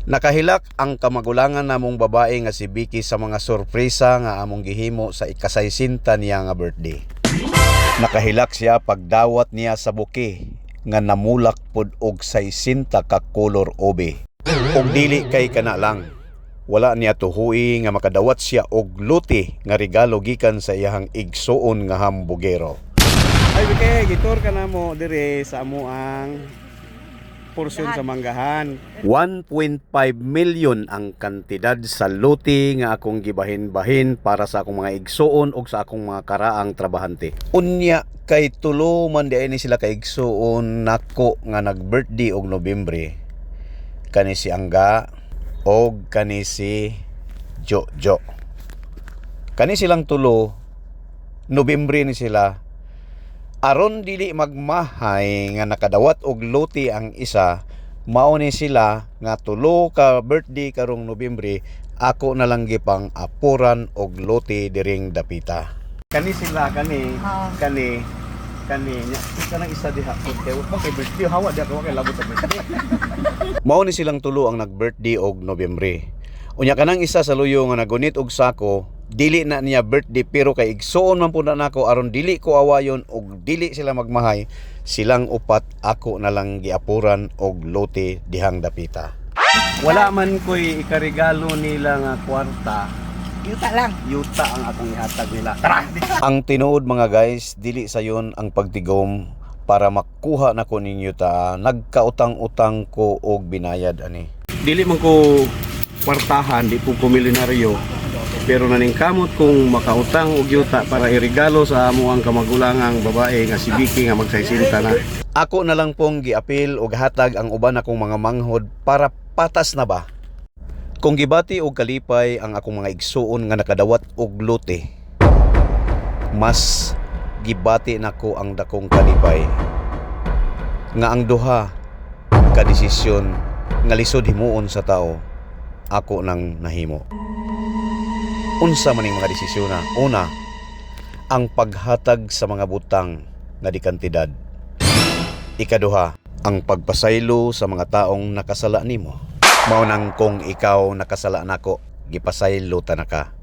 Nakahilak ang kamagulangan namong babae nga si Vicky sa mga sorpresa nga among gihimo sa ikasaysinta niya nga birthday. Nakahilak siya pagdawat niya sa buke nga namulak pod og 60 ka color obe. Og dili kay kana lang. Wala niya tuhuy nga makadawat siya og luti nga regalo gikan sa iyahang igsuon nga hambugero. Ay Vicky, gitur ka na mo dire sa amuang porsyon sa manggahan. 1.5 million ang kantidad sa luti nga akong gibahin-bahin para sa akong mga igsuon o sa akong mga karaang trabahante. Unya kay tulo man di ni sila kay igsuon nako nga nag-birthday og Nobyembre. Kani si Angga og kani si Jojo. Kani silang tulo Nobyembre ni sila. Aron dili magmahay nga nakadawat og luti ang isa, mao ni sila nga tulo ka birthday karong Nobyembre, ako na lang gipang apuran og luti diring dapita. Kani sila kani nya kanang isa diha kay birthday hawa di ako kay labot sa birthday. Mao ni silang tulo ang nag-birthday og Nobyembre. Unya kanang isa sa luyo nga nagunit og sako, dili na niya birthday pero kay igsuon man pud nako aron dili ko awayon og dili sila magmahay, silang upat ako na lang giapuran og lote dihang dapita. Wala man ko'y ikaregalo nila nga kwarta, Yuta lang. yuta ang akong ihatag nila. Tara! Ang tinuod mga guys, dili sayon ang pagtigom para makuha nako ninyo ta. Nagkautang-utang ko og binayad ani. Dili man ko kwartahan, di po ko milyonaryo. Pero naningkamot kung makautang og yuta para iregalo sa amo ang kamagulangang babae nga si Vicky nga magsaysinta na. Ako na lang pong giapil og hatag ang uban akong mga manghod para patas na ba. Kung gibati og kalipay ang akong mga igsuon nga nakadawat og luti, mas gibati nako ang dakong kalipay nga ang duha ka desisyon nga lisod himuon sa tao, ako nang nahimo. Unsa maning mga desisyon na? Una, ang paghatag sa mga butang nga di kantidad. Ikaduha, ang pagpasaylo sa mga taong nakasala nimo. Mao nang kung ikaw nakasala nako, gipasaylo ta naka.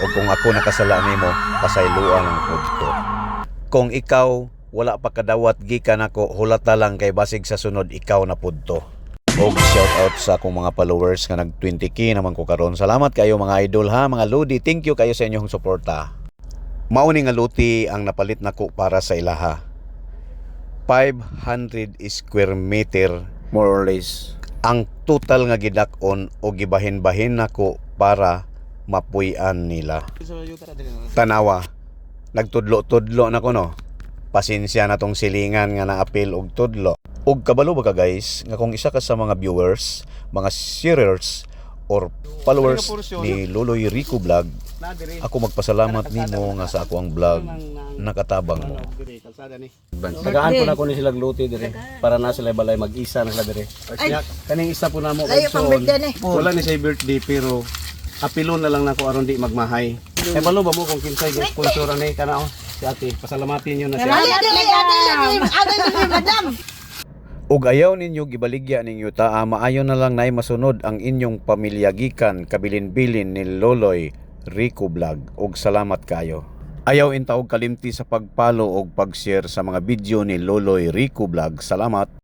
O kung ako nakasala nimo, pasayloan ang pudto. Kung ikaw wala pa kadawat gikan nako, hulata lang kay basig sa sunod ikaw na pudto. Og shout out sa akong mga followers nga nag 20k naman ko karon. Salamat kayo mga idol ha, mga lodi. Thank you kayo sa inyong suporta. Mao ni nga luti ang napalit nako para sa ilaha. 500 square meter more or less ang total nga gidak-on o gibahin-bahin nako para mapuy-an nila. Tanawa, nagtudlo-tudlo nako no. Pasensya na tong silingan nga naapil og tudlo. Og kabalo ba ka guys, nga kung isa ka sa mga viewers, mga sharers or followers ni Loloy Rico Vlog, ako magpasalamat nimo nga sa ako ang vlog nakatabang mo. Tagaan po na ko ni silang luti dire para na sila balay mag-isa na sila dire. Kaning isa po namo wala ni say birthday pero apilon na lang nako aron di magmahay. Kay balo ba mo kung kinsay sponsoran ni kana si ate, pasalamatin niyo na siya. Madam. Ug ayaw ninyo gibaligya ninyo ta, maayo na lang nay masunod ang inyong pamilya gikan kabilin-bilin ni Loloy Rico Vlog. Ug salamat kayo. Ayaw inta og kalimti sa pagpalo og pag-share sa mga video ni Loloy Rico Vlog. Salamat.